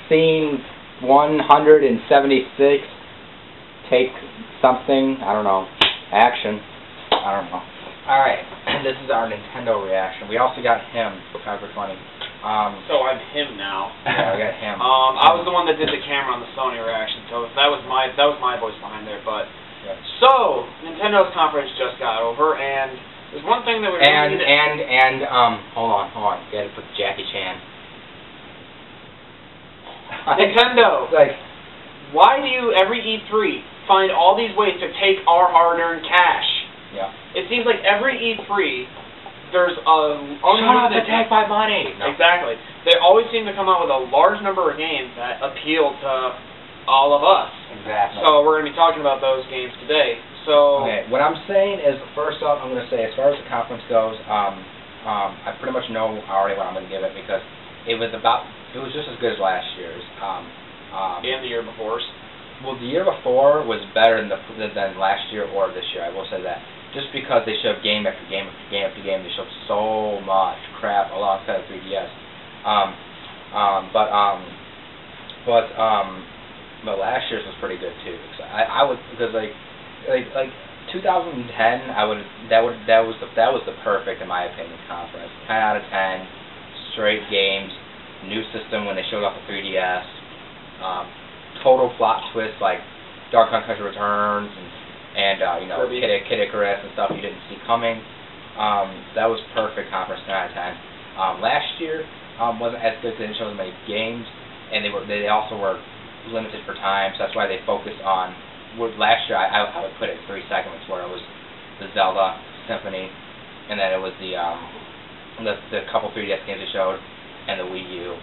scene 176, take something, I don't know, action, I don't know. Alright, this is our Nintendo reaction. We also got him, kind of funny. So I'm him now. Yeah, we got him. I was the one that did the camera on the Sony reaction, so that was my voice behind there. But yeah. So Nintendo's conference just got over, and there's one thing that we really need hold on, you gotta put Jackie Chan. Nintendo, like, why do you every E3 find all these ways to take our hard-earned cash? Yeah. It seems like every E3 there's a shut up and take my money. No. Exactly. They always seem to come out with a large number of games that appeal to all of us. Exactly. So we're going to be talking about those games today. So okay, what I'm saying is, first off, I'm going to say, as far as the conference goes, I pretty much know already what I'm going to give it because it was just as good as last year's. And the year before's. Well, the year before was better than last year or this year. I will say that. Just because they showed game after game after game after game, they showed so much crap alongside of 3DS. But last year's was pretty good too. I would because like 2010, that was the perfect, in my opinion, conference. 10 out of 10, straight games, new system when they showed off the 3DS, total plot twist like Donkey Kong Country Returns and you know, Kid Icarus and stuff you didn't see coming. That was perfect conference, 10 out of 10. Last year wasn't as good because they didn't show as many games, and they also were limited for time, so that's why they focused on. Last year I would put it 3 segments where it was the Zelda Symphony, and then it was the couple 3DS games they showed, and the Wii U,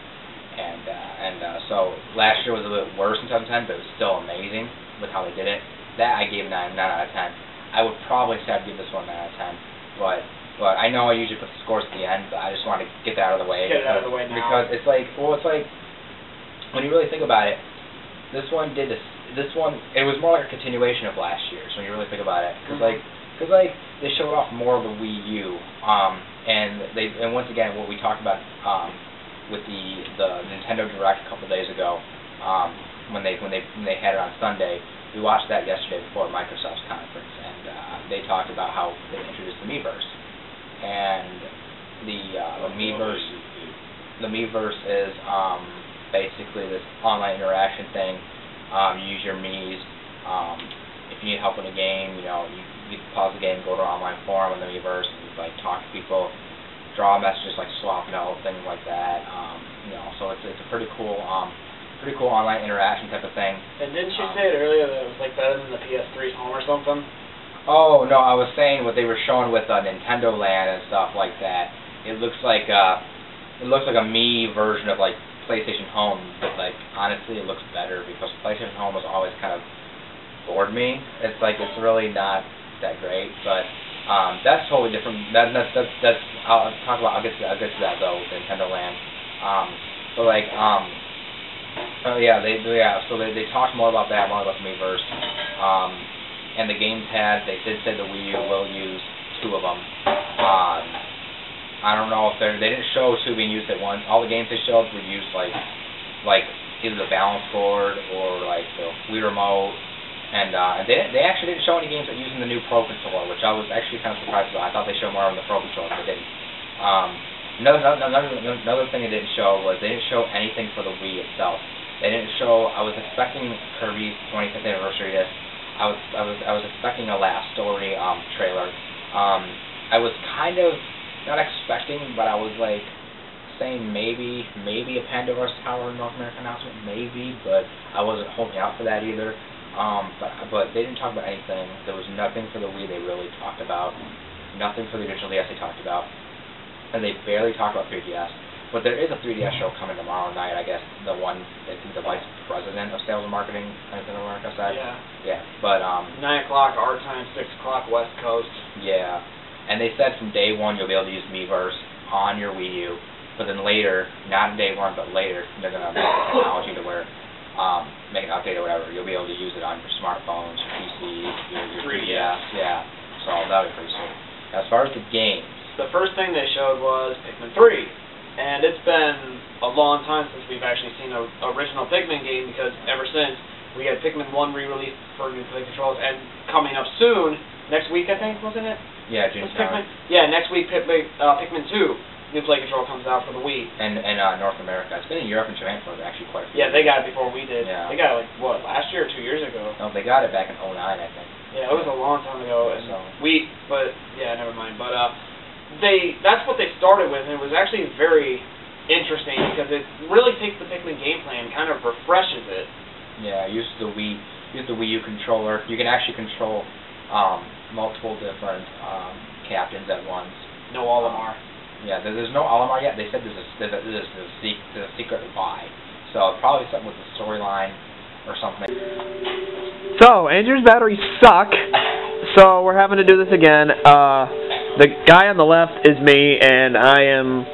and so last year was a little worse in 2010, but it was still amazing with how they did it. That I gave 9 out of 10. I would probably say I'd give this one 9 out of 10, but I know I usually put the scores at the end, but I just wanted to get that out of the way. Get it out of the way now. Because it's like when you really think about it, this one it was more like a continuation of last year's when you really think about it, because they showed off more of the Wii U, and once again what we talked about with the Nintendo Direct a couple days ago, when they had it on Sunday. We watched that yesterday before Microsoft's conference, and they talked about how they introduced the Miiverse, and the Miiverse is basically this online interaction thing. You use your Miis. If you need help in a game, you know, you can pause the game, go to an online forum in the Miiverse, and like talk to people, draw messages like swap notes, things like that. You know, so it's a pretty cool online interaction type of thing. And didn't you say it earlier that it was like better than the PS3's home or something? Oh no, I was saying what they were showing with Nintendo Land and stuff like that. It looks like a Mii version of like PlayStation Home, but like honestly, it looks better because PlayStation Home has always kind of bored me. It's like it's really not that great, but that's totally different. That's I'll get to that though with Nintendo Land. But like oh yeah, so they talked more about that, more about the Miiverse, and the games they did say the Wii U will use 2 of them. I don't know if they didn't show 2 being used at once. All the games they showed would use like either the balance board or like the Wii remote, and they actually didn't show any games that using the new Pro controller, which I was actually kind of surprised about. I thought they showed more on the Pro controller, but they didn't. Another thing they didn't show was they didn't show anything for the Wii itself. They didn't show. I was expecting Kirby's 25th anniversary disc. I was expecting a last story trailer. I was kind of not expecting, but I was like saying maybe a Pandora's Tower North American announcement, maybe, but I wasn't holding out for that either. But they didn't talk about anything. There was nothing for the Wii they really talked about. Nothing for the original DS they talked about. And they barely talk about 3DS. But there is a 3DS show coming tomorrow night, I guess, the vice president of sales and marketing, Nintendo America said. Yeah. Yeah, but 9 o'clock our time, 6 o'clock West Coast. Yeah. And they said from day one you'll be able to use Miiverse on your Wii U, but then later, not day one, but later, they're going to make the technology to where, make an update or whatever, you'll be able to use it on your smartphones, your PCs, your 3DS, yeah. So that'll be pretty sweet. As far as the games, the first thing they showed was Pikmin 3. And it's been a long time since we've actually seen an original Pikmin game, because ever since we had Pikmin 1 re-released for new play controls, and coming up soon, next week I think, wasn't it? Yeah, June 7th. Yeah, next week Pikmin 2 new play control comes out for the Wii. And North America. It's been in Europe and Japan for actually quite a few years. They got it before we did. Yeah. They got it, like, what, last year or 2 years ago? No, they got it back in 2009, I think. Yeah, it was a long time ago. And so. But, yeah, never mind. But, that's what they started with, and it was actually very interesting, because it really takes the Pikmin gameplay and kind of refreshes it. Yeah, use the Wii U controller. You can actually control multiple different captains at once. No Olimar. Yeah, there's no Olimar yet. They said there's a secret why. So probably something with the storyline or something. So Andrew's batteries suck. So we're having to do this again. The guy on the left is me, and I am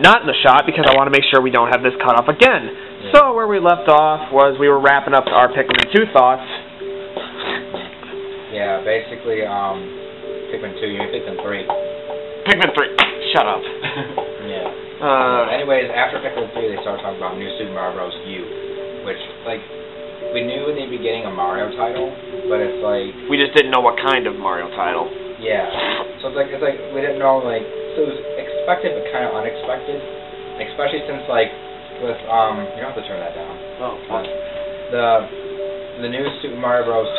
not in the shot because I want to make sure we don't have this cut off again. Yeah. So where we left off was we were wrapping up our Pikmin 2 thoughts. Yeah, basically, Pikmin 2, you mean Pikmin 3. Pikmin 3. Shut up. Yeah. Anyways, after Pikmin 3, they started talking about New Super Mario Bros. U, which, like, we knew they'd be getting a Mario title, but it's like... We just didn't know what kind of Mario title. Yeah. So it's like we didn't know, like, so it was expected but kind of unexpected, especially since, like, with, you don't have to turn that down. Oh, fine. The new Super Mario Bros.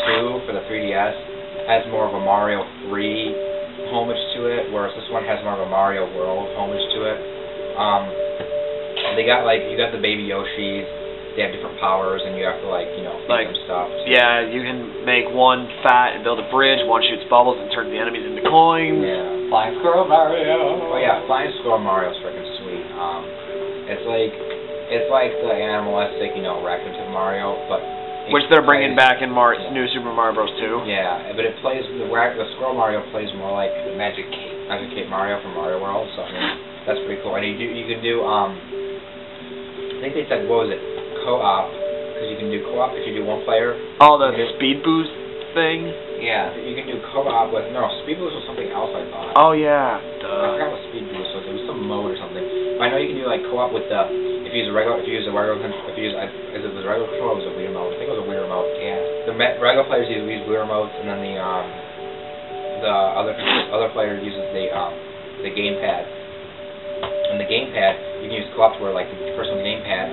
2 for the 3DS has more of a Mario 3 homage to it, whereas this one has more of a Mario World homage to it. They got, like, you got the baby Yoshis, they have different powers, and you have to, like, you know, feed them stuff. Yeah, you can make one fat and build a bridge, one shoots bubbles and turns the enemies into coins. Yeah. Flying Squirrel Mario! Oh yeah, Flying Squirrel Mario's freaking sweet. It's like the animalistic, you know, Raccoon Mario, but... Which they're bringing back in New Super Mario Bros. 2. Yeah, but it plays, the Squirrel Mario plays more like Magic Cape Mario from Mario World, so I mean, that's pretty cool. And you can do, I think they said, what was it, co-op, because you can do co-op if you do one player. Oh, the Speed Boost thing? Yeah, you can do co-op with, no, Speed Boost was something else I thought. Oh yeah, I forgot what Speed Boost was, it was some mode or something. But I know you can do like co-op with the, if you use a regular controller, is it the regular controller or was it a Wii remote? I think it was a Wii remote. Yeah. The regular players use Wii remotes, and then the other player uses the gamepad. And the gamepad, you can use co-op to where like the person with the gamepad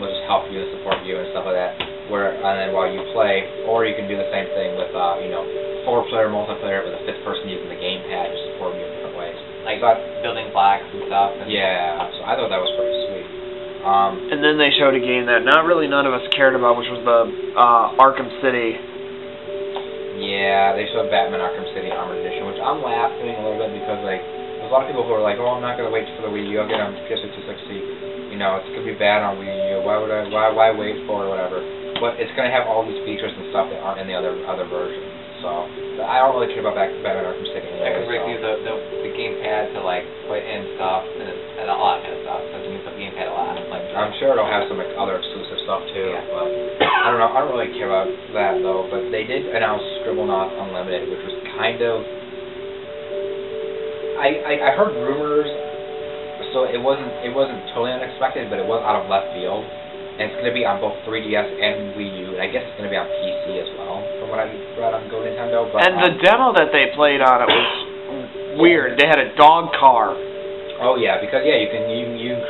will just help you and support you and stuff like that. And then while you play, or you can do the same thing with you know, 4-player multiplayer with a 5th person using the gamepad to support you in different ways. Like building blocks and stuff. And yeah, so I thought that was pretty sweet. And then they showed a game that none of us cared about, which was the Arkham City. Yeah, they showed Batman Arkham City Armored Edition, which I'm laughing a little bit because like there's a lot of people who are like, oh, I'm not gonna wait for the Wii U, I'll get it on PS2 260. You know, it's gonna be bad on Wii U. Why wait for it or whatever? But it's gonna have all these features and stuff that aren't in the other versions. So I don't really care about Batman Arkham City anyway. Yeah, because we use the gamepad to like put in stuff and a lot of kind of stuff. So you use the gamepad a lot. I'm sure it'll have some other exclusive stuff too. Yeah. But I don't know. I don't really care about that though. But they did announce Scribblenauts Unlimited, which was kind of. I heard rumors, so it wasn't totally unexpected, but it was out of left field. And it's going to be on both 3DS and Wii U, and I guess it's going to be on PC as well, from what I read on Go Nintendo. But, and the demo that they played on it was weird. They had a dog car. Oh yeah, because you can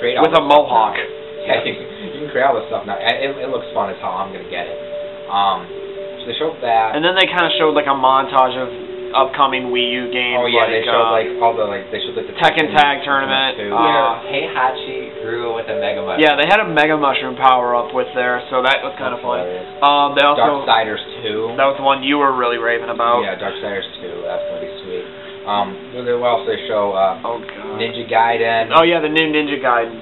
create all with a mohawk. Yeah, you can create all this stuff now. It looks fun as hell. I'm going to get it. So they showed that. And then they kind of showed like a montage of upcoming Wii U games. Oh yeah, like, they showed like all the they showed like the Tekken Tag tournament. Heihachi grew with a Mega Mushroom. Yeah, they had a Mega Mushroom power up with there, so that was kind of fun. They also Darksiders 2. That was the one you were really raving about. Yeah, Darksiders 2. That's gonna be sweet. What else they show? Oh god. Ninja Gaiden. Oh yeah, the new Ninja Gaiden.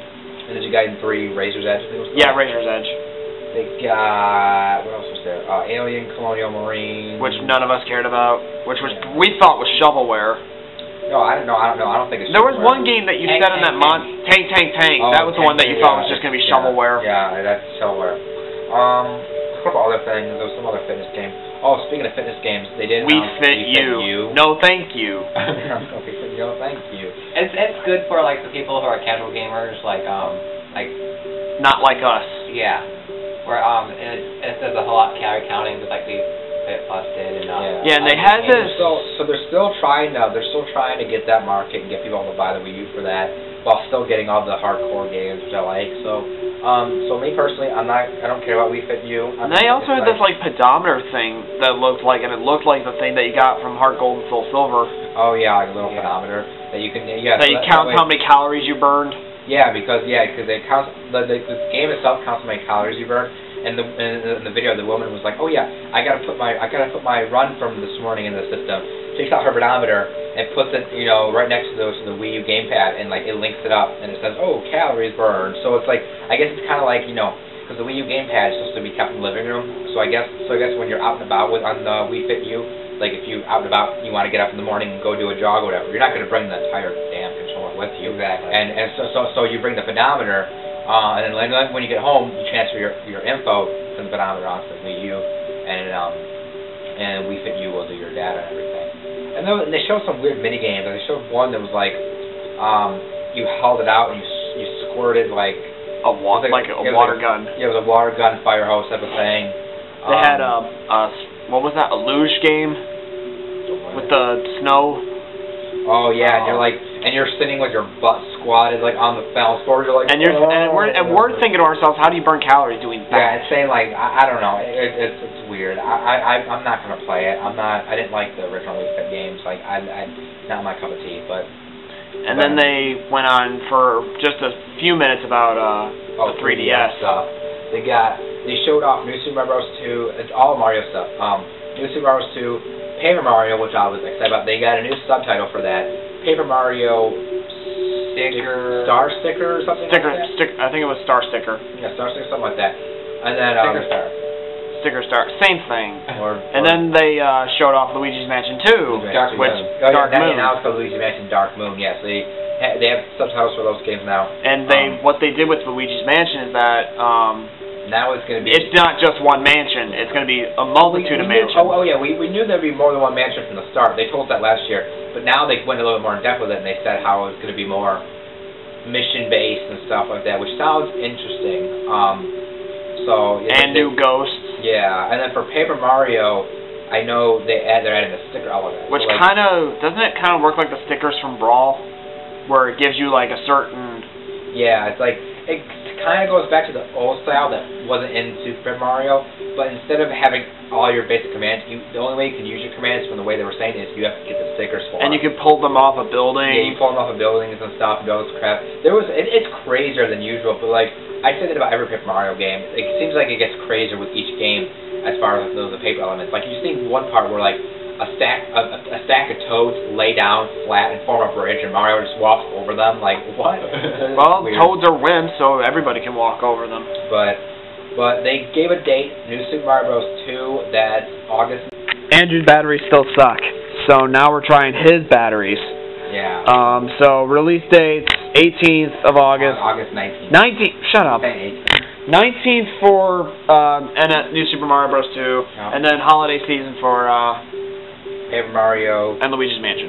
Ninja Gaiden 3, Razor's Edge. I think it was called. Yeah, Razor's Edge. They got, what else was there? Alien Colonial Marine. Which none of us cared about. Which was we thought was shovelware. No, I don't know. I don't think it's. There was one game that you said in that Tank. Oh, that was the one that you thought was just gonna be shovelware. Yeah, that's shovelware. couple other things. There was some other fitness games. Oh, speaking of fitness games, they did. We Fit You. No, thank you. No, thank you. It's good for like the people who are casual gamers, like not like us. Yeah, where it does a whole lot of calorie counting, just like the Fit Plus did, and yeah, and they had this. So they're still trying to get that market and get people to buy the Wii U for that, while still getting all the hardcore games which I like. So me personally, I don't care about Wii Fit U. And they also had this like pedometer thing that looked like the thing that you got from Heart Gold and Soul Silver. Oh yeah, like a little pedometer that you can that you count how many calories you burned. Yeah, because it counts. The game itself counts how many calories you burn. And in the video, the woman was like, "Oh yeah, I gotta put my run from this morning in the system." Takes out her pedometer and puts it, right next to the Wii U gamepad, and like it links it up, and it says, "Oh, calories burned." So it's like, I guess it's kind of like, because the Wii U gamepad is supposed to be kept in the living room. So I guess when you're out and about on the Wii Fit U, like if you out and about, you want to get up in the morning and go do a jog or whatever, you're not going to bring the entire damn controller with you. Exactly. And so you bring the pedometer, and then when you get home, you transfer your info from the pedometer onto the Wii U, and Wii Fit U will do your data and everything. And then they showed some weird mini games. They showed one that was like, you held it out and you squirted like a water gun. Yeah, it was a water gun, fire hose type of thing. They had what was that? A luge game with the snow. Oh yeah, and you're sitting with your butt squatted like on the balance board. You're like, we're thinking to ourselves, how do you burn calories doing that? Yeah, it's saying like I don't know, it's weird. I'm not gonna play it. I didn't like the original Wii Fit games. Like I not my cup of tea. But then they went on for just a few minutes about the 3DS stuff. They showed off New Super Mario Bros. 2. It's all Mario stuff. New Super Mario Bros. 2. Paper Mario, which I was excited about. They got a new subtitle for that. Paper Mario Star Sticker or something like that? I think it was Star Sticker. Yeah, Star Sticker, something like that. And then Sticker Star. Same thing. And then they showed off Luigi's Mansion 2, Dark Moon. Now it's called Luigi's Mansion Dark Moon, yes. They have subtitles for those games now. And what they did with Luigi's Mansion is that now it's going to be... It's not just one mansion. It's going to be a multitude of mansions. Oh yeah, we knew there would be more than one mansion from the start. They told us that last year. But now they went a little bit more in depth with it, and they said how it's going to be more mission-based and stuff like that, which sounds interesting. New ghosts. Yeah, and then for Paper Mario, I know they're adding a sticker element. Which doesn't it kind of work like the stickers from Brawl, where it gives you like a certain... Yeah, it's like... It kind of goes back to the old style that wasn't in Super Mario, but instead of having all your basic commands, the only way you can use your commands from the way they were saying is you have to get the stickers for them. And you can pull them off of buildings. Yeah, you pull them off of buildings and stuff and all this crap. It's crazier than usual, but like, I say that about every Paper Mario game. It seems like it gets crazier with each game as far as the paper elements. Like, you see one part where like, a stack of toads lay down flat and form a bridge, and Mario just walks over them. Like, what? Well, toads are wimps, so everybody can walk over them. But they gave a date, New Super Mario Bros. 2, that's August. Andrew's batteries still suck, so now we're trying his batteries. Yeah. So release dates 18th of August. August 19th. 19th. Shut up. 19th for New Super Mario Bros. 2, and then holiday season for Paper Mario and Luigi's Mansion.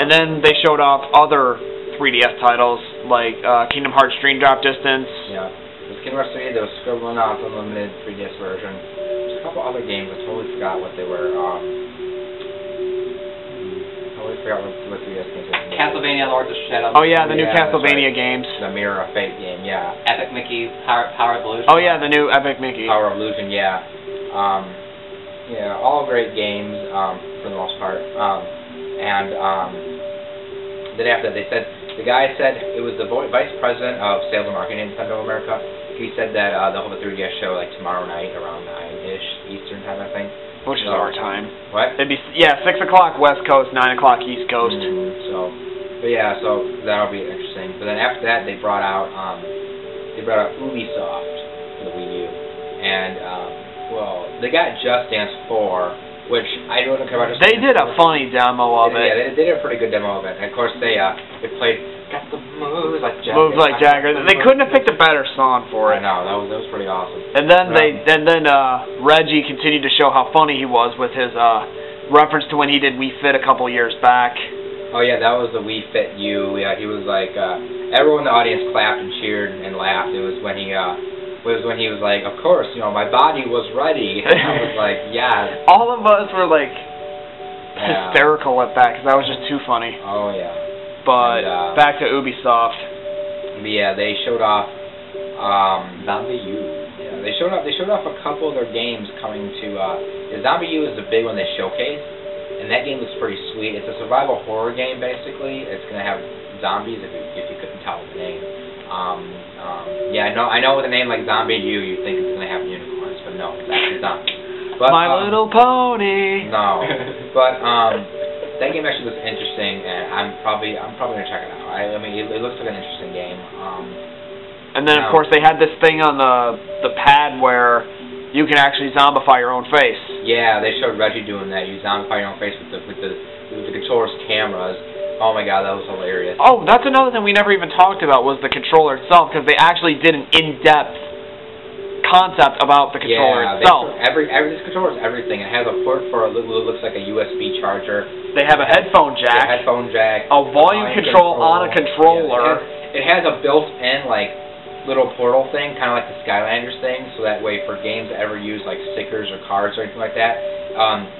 And then they showed off other 3DS titles like Kingdom Hearts Dream Drop Distance. Yeah. There's Kingdom Hearts 3, there was Scribblenauts Unlimited 3DS version. There's a couple other games, I totally forgot what they were. Totally forgot what 3DS games were. Castlevania Lords of Shadow. Oh yeah, the new Castlevania games. The Mirror of Fate game, yeah. Epic Mickey, Power of Illusion. Oh yeah, the new Epic Mickey. Power of Illusion, yeah. Yeah, all great games for the most part. Then after that, the guy said it was the vice president of sales and marketing in Nintendo America. He said that they'll have a 3DS show like tomorrow night around 9-ish Eastern time, I think. Which is our time. What? It'd be 6 o'clock West Coast, 9 o'clock East Coast. So that'll be interesting. But then after that, they brought out Ubisoft for the Wii U, and they got Just Dance 4, which I don't care about. They did a funny demo of it. Yeah, they did a pretty good demo of it. And of course, they played. God Moves like Jagger. Moves like Jagger. They couldn't have picked a better song for I it. know, that was pretty awesome. And then Reggie continued to show how funny he was with his reference to when he did Wii Fit a couple years back. Oh yeah, that was the Wii Fit U. Yeah, he was like, everyone in the audience clapped and cheered and laughed. It was when he was like, of course, my body was ready. And I was like, yeah. All of us were like hysterical at that because that was just too funny. Oh yeah. But back to Ubisoft. Yeah, they showed off Zombie U. Yeah, they showed off a couple of their games coming to. Zombie U is the big one they showcased, and that game looks pretty sweet. It's a survival horror game basically. It's gonna have zombies if you couldn't tell the name. Yeah, I know with a name like Zombie U, you think it's gonna have unicorns, but no, it's actually zombies. But, My Little Pony. No, but that game actually looks interesting, and I'm probably gonna check it out. I mean, it looks like an interesting game. And then of course they had this thing on the pad where you can actually zombify your own face. Yeah, they showed Reggie doing that. You zombify your own face with the controller's cameras. Oh my god, that was hilarious. Oh, that's another thing we never even talked about was the controller itself, because they actually did an in-depth concept about the controller itself. This controller is everything. It has a port for what looks like a USB charger. They have a headphone jack. A headphone jack. A volume control on a controller. Yeah, it has a built-in little portal thing, kind of like the Skylanders thing, so that way for games that ever use stickers or cards or anything like that,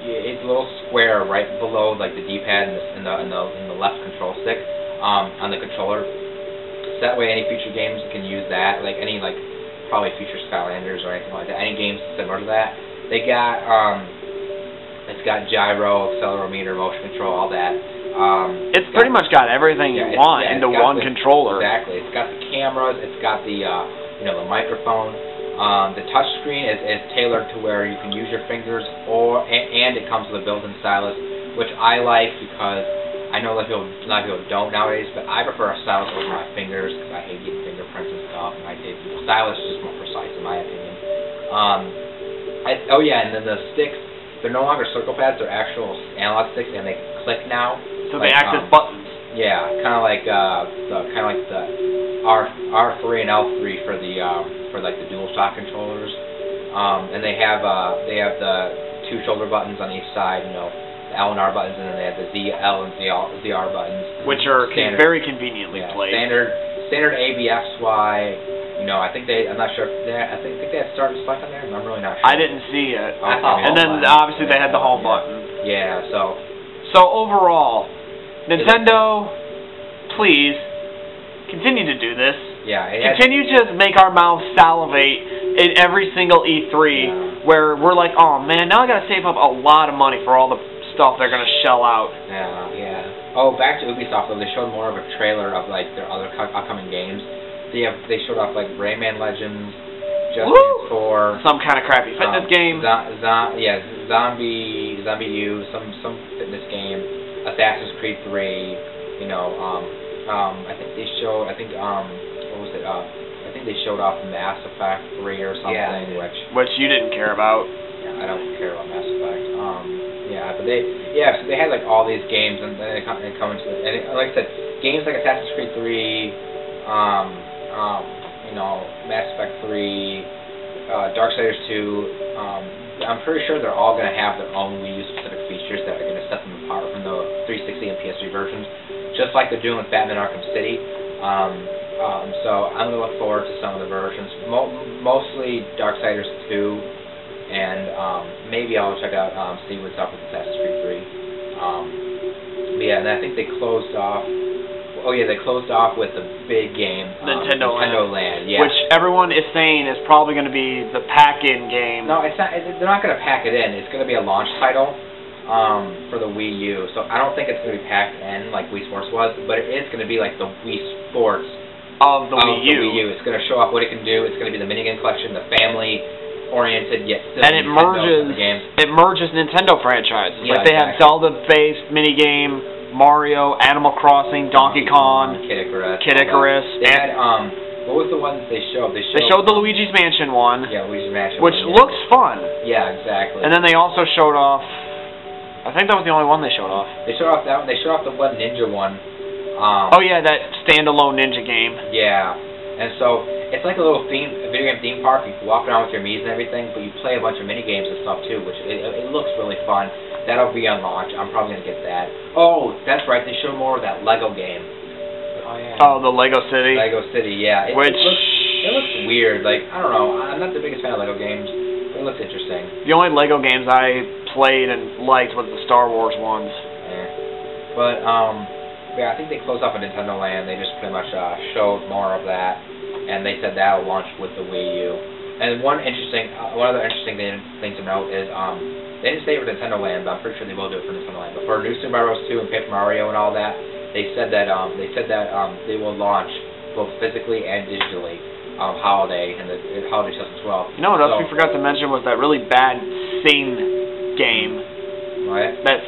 it's a little square right below the D-pad in the left control stick on the controller. So that way any future games can use that, any probably future Skylanders or anything like that. Any games similar to that, they got it's got gyro, accelerometer, motion control, all that. It's pretty much got everything you want into one controller. Exactly. It's got the cameras. It's got the the microphone. The touch screen is tailored to where you can use your fingers, and it comes with a built-in stylus, which I like because I know a lot of people don't nowadays, but I prefer a stylus over my fingers because I hate getting fingerprints and stuff. And the stylus is just more precise in my opinion. And then the sticks, they're no longer circle pads; they're actual analog sticks, and they click now. So they act as buttons. Yeah, kind of like the R3 and L3 for the DualShock controllers. And they have the two shoulder buttons on each side. The L and R buttons, and then they have the Z, L, and ZR buttons, which are very conveniently placed. Standard A, B, X, Y. I'm not sure if I think they had start and select on there. I'm really not sure. I didn't see it. Okay. And then obviously they had the home button. Yeah. So overall, Nintendo, please continue to do this. Yeah. Continue to make our mouths salivate in every single E3 where we're like, oh man, now I gotta save up a lot of money for all the stuff they're gonna shell out. Yeah. Oh, back to Ubisoft though, they showed more of a trailer of their other upcoming games. They showed off Rayman Legends, Just Dance 4, some kind of crappy fitness game. Zombie U, some fitness game, Assassin's Creed 3. I think they showed. I think what was it? I think they showed off Mass Effect 3 or something, which you didn't care about. Yeah, I don't care about Mass Effect. So they had all these games, and then they come into and like I said, games like Assassin's Creed 3. Mass Effect 3, Darksiders 2, I'm pretty sure they're all going to have their own Wii U specific features that are going to set them apart from the 360 and PS3 versions, just like they're doing with Batman Arkham City. So I'm going to look forward to some of the versions, mostly Darksiders 2, and maybe I'll check out, see what's up with Assassin's Creed 3. And I think they closed off. They closed off with the big game, Nintendo Land, yeah. Which everyone is saying is probably going to be the pack-in game. No, it's not. They're not going to pack it in. It's going to be a launch title for the Wii U. So I don't think it's going to be packed in like Wii Sports was, but it is going to be like the Wii Sports of the Wii U. It's going to show off what it can do. It's going to be the minigame collection, the family-oriented yet still and it merges Nintendo franchises. Yeah, they have Zelda-based minigame. Mario, Animal Crossing, Donkey Kong, Kid Icarus. They had, what was the one that they showed? They showed the Luigi's Mansion one. Yeah, Luigi's Mansion. Which looks fun. Yeah, exactly. And then they also showed off. I think that was the only one they showed off. They showed off that one. They showed off the one Ninja one. Oh yeah, that standalone ninja game. Yeah, and so it's like a little video game theme park. You can walk around with your Mii's and everything, but you play a bunch of mini games and stuff too, which it looks really fun. That'll be on launch. I'm probably gonna get that. Oh, that's right. They showed more of that Lego game. Oh yeah. Oh, the Lego City. Lego City, yeah. It looks weird. Like, I don't know. I'm not the biggest fan of Lego games. But it looks interesting. The only Lego games I played and liked was the Star Wars ones. Yeah. But yeah, I think they closed off a Nintendo Land. They just pretty much showed more of that, and they said that'll launch with the Wii U. And one other interesting thing to note is they didn't say it for Nintendo Land, but I'm pretty sure they will do it for Nintendo Land. But for New Super Mario Bros. 2 and Paper Mario and all that, they said that they will launch both physically and digitally holiday 2012. No, what else we forgot to mention was that really bad Sing game. What? That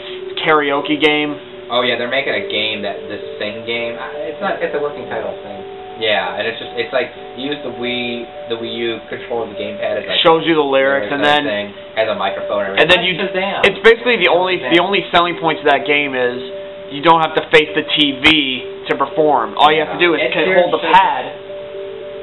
karaoke game. Oh yeah, they're making a game this Sing game. It's a working title thing. Yeah, and it's like you use the Wii U control of the gamepad. It shows you the lyrics and then has a microphone and everything. And then it's basically the only selling point to that game is you don't have to face the TV to perform. All you have to do is hold the pad.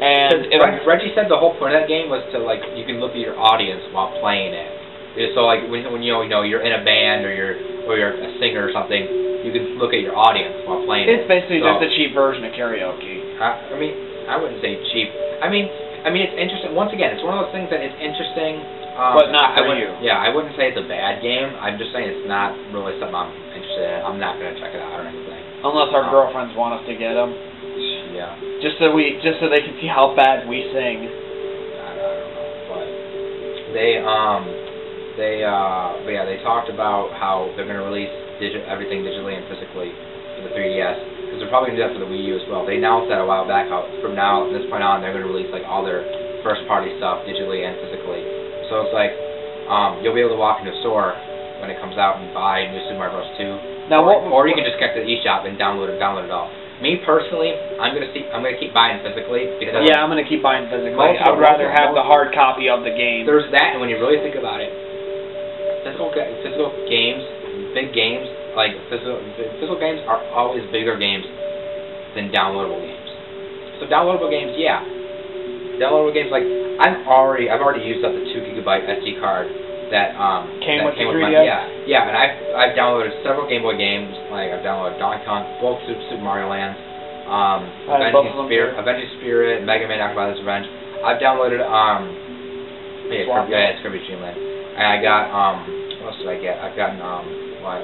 And Reggie said the whole point of that game was to, like, you can look at your audience while playing it. So like when you're in a band or you're a singer or something, you can look at your audience while playing it. It's basically just a cheap version of karaoke. I mean, I wouldn't say cheap. I mean, it's interesting. Once again, it's one of those things that it's interesting. But not for you. Yeah, I wouldn't say it's a bad game. I'm just saying it's not really something I'm interested in. I'm not gonna check it out or anything. Unless our girlfriends want us to get them. Yeah. Just so they can see how bad we sing. I don't know, but they talked about how they're gonna release everything digitally and physically for the 3DS. Because they're probably going to do that for the Wii U as well. They announced that a while back. From this point on, they're going to release like all their first-party stuff digitally and physically. So it's like you'll be able to walk into a store when it comes out and buy New Super Mario Bros. 2. Now, or you can just get to the eShop and download it all. Me personally, I'm gonna keep buying physically because I'm gonna keep buying physically. I'd rather have the hard copy of the game. There's that, and when you really think about it, physical games, big games. Like physical games are always bigger games than downloadable games. So downloadable games, yeah. Downloadable games, like I've already used up the 2 gigabyte SD card that came with my and I've downloaded several Game Boy games. Like I've downloaded Donkey Kong, both Super Mario Lands, Avenging Spirit, Mega Man Acrobat Revenge. I've downloaded it's Kirby Dream Land, and I got what else did I get? I've gotten what.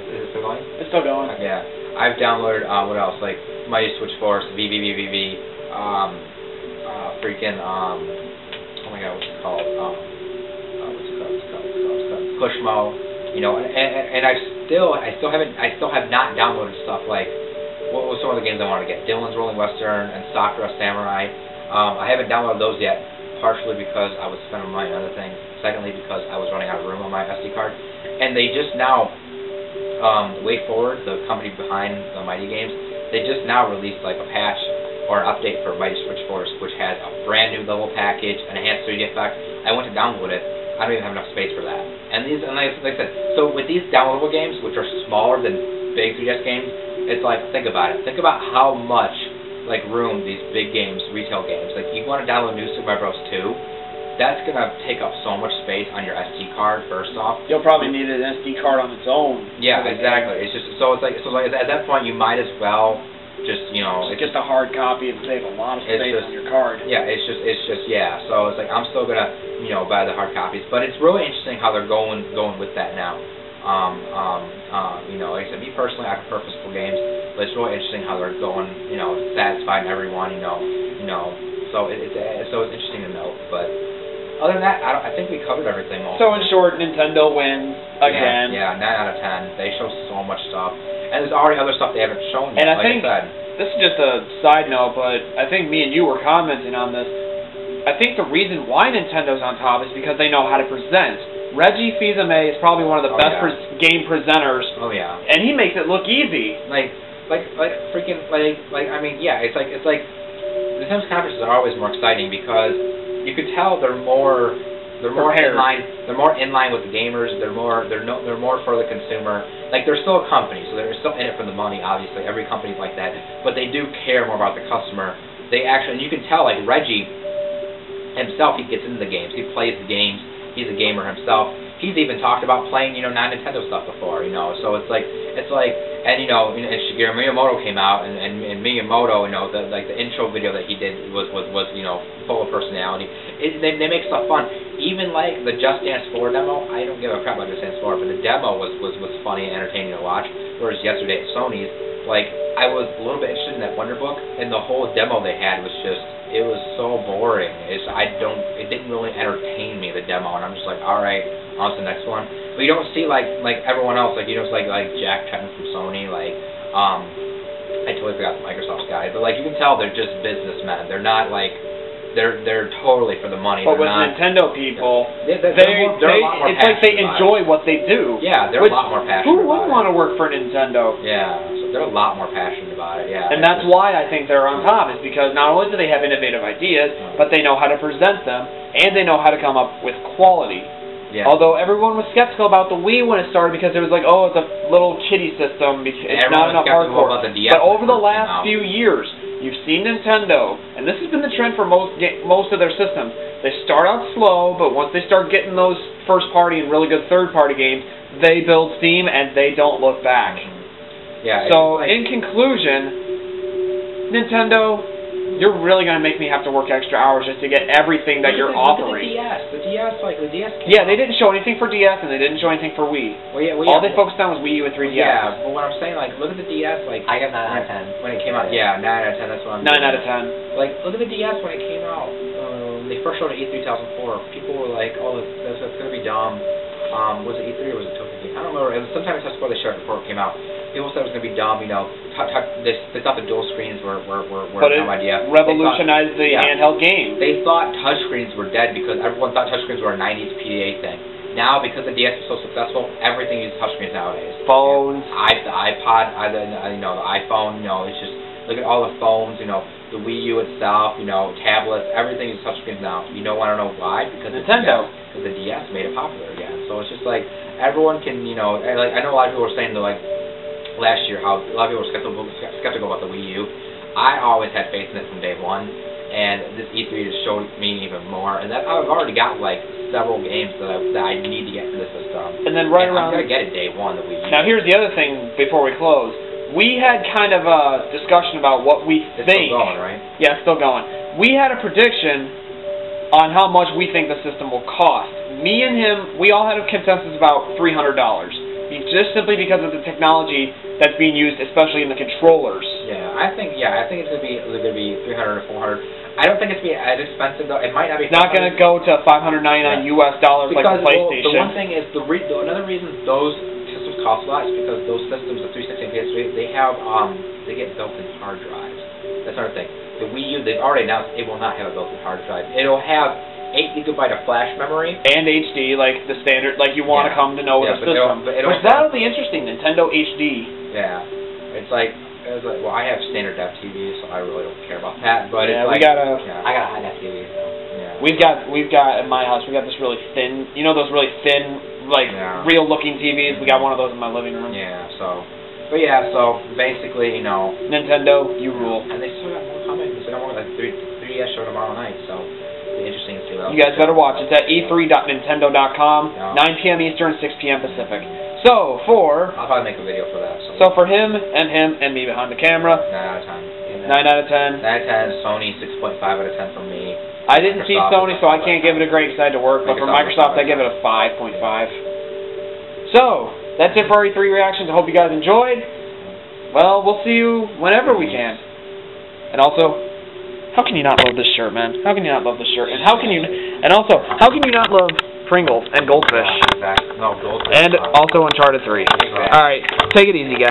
Is it still going? It's still going. Yeah. I've downloaded, what else? Like, Mighty Switch Force, VVVVV, oh my god, what's it called? Pushmo, you know, and I still have not downloaded stuff like, what was some of the games I wanted to get? Dylan's Rolling Western and Sakura Samurai. I haven't downloaded those yet, partially because I was spending money on other things, secondly because I was running out of room on my SD card, and they just now, WayForward, the company behind the Mighty games, they just now released like a patch or an update for Mighty Switch Force, which has a brand new level package, an enhanced 3D effect. I went to download it. I don't even have enough space for that. And like I said, so with these downloadable games, which are smaller than big 3DS games, it's like, think about it. Think about how much like room these big games, retail games, like you want to download New Super Mario Bros. 2. That's going to take up so much space on your SD card, first off. You'll probably need an SD card on its own. Yeah, exactly. It's just, so it's like at that point, you might as well just, you know... Just get the hard copy and save a lot of space on your card. Yeah, it's just, yeah. So it's like, I'm still going to, you know, buy the hard copies. But it's really interesting how they're going with that now. You know, like I said, me personally, I prefer physical games, but it's really interesting how they're going, you know, satisfying everyone, you know. So it's interesting to note, but... Other than that, I think we covered everything. So in short, Nintendo wins again. Yeah, 9 out of 10. They show so much stuff, and there's already other stuff they haven't shown yet. And I think this is just a side note, but I think me and you were commenting on this. I think the reason why Nintendo's on top is because they know how to present. Reggie Fils-Aimé is probably one of the best game presenters. Oh yeah. And he makes it look easy. Like freaking I mean, yeah, it's like the Sims conferences are always more exciting because you could tell they're more they're more prepared. in line. They're more in line with the gamers. They're more for the consumer. Like, they're still a company, so they're still in it for the money. Obviously, every company's like that, but they do care more about the customer. They actually, and you can tell, like Reggie himself, he gets into the games. He plays the games. He's a gamer himself. He's even talked about playing, non-Nintendo stuff before, So it's like, and and Shigeru Miyamoto came out, and Miyamoto, the intro video that he did was full of personality. They make stuff fun. Even like the Just Dance 4 demo, I don't give a crap about Just Dance 4, but the demo was funny and entertaining to watch. Whereas yesterday at Sony's, like, I was a little bit interested in that Wonder Book, and the whole demo they had was just, it was so boring. It didn't really entertain me, the demo, and I'm just like, all right, on to the next one. But you don't see like everyone else, like like Jack Tretton from Sony, like I totally forgot the Microsoft guy, but like you can tell they're just businessmen. They're not like they're totally for the money. But with Nintendo people, it's like they enjoy what they do. Yeah, they're a lot more passionate. Who wouldn't want to work for Nintendo? Yeah, so they're a lot more passionate about it. Yeah, and that's why I think they're on top, is because not only do they have innovative ideas, but they know how to present them, and they know how to come up with quality. Yeah. Although everyone was skeptical about the Wii when it started because it was like, oh, it's a little kiddie system, it's not enough hardcore. But over the last few years, you've seen Nintendo, and this has been the trend for most of their systems. They start out slow, but once they start getting those first-party and really good third-party games, they build steam and they don't look back. Yeah. So, in conclusion, Nintendo, you're really going to make me have to work extra hours just to get everything that you're offering. The DS. Yeah, they didn't show anything for DS and they didn't show anything for Wii. All they focused on was Wii U and 3DS. Yeah, but what I'm saying, like, look at the DS, like, I got 9 out of 10 when it came out. Yeah, 9 out of 10. That's what I'm. 9 out of 10. Like, look at the DS when it came out. They first showed it at E3 2004. People were like, "Oh, that's gonna be dumb." Was it E3 or was it Tokyo Game? I don't remember. It was sometime before they showed it before it came out. People said it was gonna be dumb. They thought the dual screens were but no idea. Revolutionized the handheld game. They thought touchscreens were dead because everyone thought touchscreens were a 90s PDA thing. Now, because the DS is so successful, everything uses touchscreens nowadays. Phones, the iPod, the iPhone. It's just look at all the phones. The Wii U itself. Tablets. Everything is touchscreens now. You don't want to know why? Because Nintendo. Because the DS made it popular again. So it's just like everyone can. I know a lot of people were saying that last year how a lot of people were skeptical about the Wii U. I always had faith in it from day one, and this E3 just showed me even more. And I've already got several games that I need to get for the system. And then I'm gonna get it day one, the Wii U. Now here's the other thing before we close. We had kind of a discussion about what we think. It's still going, right? Yeah, it's still going. We had a prediction on how much we think the system will cost. Me and him, we all had a consensus about $300. Just simply because of the technology that's being used, especially in the controllers. Yeah, I think it's gonna be $300 to $400. I don't think it's gonna be as expensive though. It might not be. It's not gonna go to $599 US dollars like the PlayStation. The one thing is another reason those systems cost a lot is because those systems, the 360 and PS3, they have they get built-in hard drives. That's another thing. The Wii U, they've already announced it will not have a built-in hard drive. It'll have 8 GB of flash memory. And HD, like the standard, like you want to come to know with the system. Which that'll be interesting, Nintendo HD. Yeah. It's like, well, I have standard def TV, so I really don't care about that. But yeah, I got a high def TV. So. Yeah. We've got at my house. We got this really thin. Those really thin, real-looking TVs. We got one of those in my living room. Yeah. So. But yeah. So basically, Nintendo, you rule. And they still got more coming. They still got more 3DS show tomorrow night. So. Interesting to see what else. You guys better watch. It's at e3.nintendo.com, 9 p.m. Eastern, 6 p.m. Pacific. So, I'll probably make a video for that. So for him, and me behind the camera. 9 out of 10. 9 out of 10. 9 out of 10. Sony, 6.5 out of 10 from me. I didn't see Sony, so I can't give it a grade because I had to work. But for Microsoft, I give it a 5.5. So, that's it for our E3 reactions. I hope you guys enjoyed. Well, we'll see you whenever we can. And also, how can you not love this shirt, man? How can you not love this shirt? And how can you not love Pringles and Goldfish? No, Goldfish. And also Uncharted 3. All right, take it easy, guys.